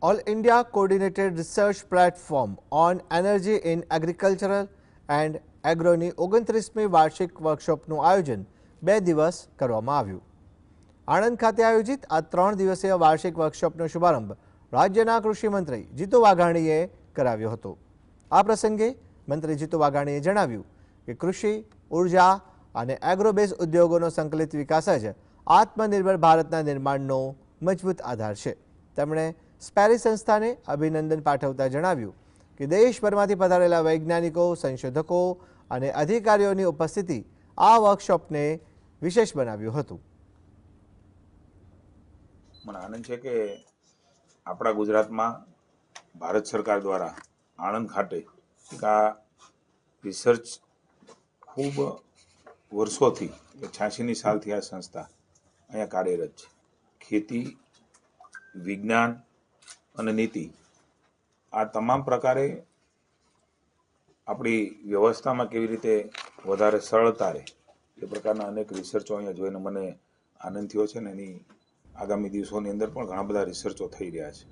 All India Coordinated Research Platform on Energy in Agricultural and એગ્રોની 29મી વાર્ષિક વર્કશોપનું આયોજન 2 દિવસ કરવામાં આવ્યું. આણંદ ખાતે આયોજિત આ 3 દિવસીય વાર્ષિક વર્કશોપનો શુભારંભ રાજ્યના કૃષિ મંત્રી જીતુ વાઘાણીએ કરાવ્યો હતો. આ પ્રસંગે મંત્રી જીતુ વાઘાણીએ જણાવ્યું કે કૃષિ, ઉર્જા અને એગ્રોબેઝ ઉદ્યોગોનો સંકલિત વિકાસ જ આત્મનિર્ભર ભારતના નિર્માણનો મજબૂત આધાર છે. તેમણે સ્પેરિસ સંસ્થાને અભિનંદન પાઠવતા જણાવ્યું કે દેશભરમાંથી પધારેલા વૈજ્ઞાનિકો, સંશોધકો અને અધિકારીઓની ઉપસ્થિતિ આ વર્કશોપને વિશેષ બનાવ્યું હતું. મને આનંદ છે કે આપણા ગુજરાતમાં ભારત સરકાર દ્વારા આણંદ ખાતે એક આ રિસર્ચ ખૂબ વર્ષોથી 86ની સાલથી આ સંસ્થા અહીંયા કાર્યરત છે. ખેતી, વિજ્ઞાન અને નીતિ આ તમામ પ્રકારે આપણી વ્યવસ્થામાં કેવી રીતે વધારે સરળતા રહે એ પ્રકારના અનેક રિસર્ચો અહીંયા જોઈને મને આનંદ થયો છે ને એની આગામી દિવસોની અંદર પણ ઘણા બધા રિસર્ચો થઈ રહ્યા છે.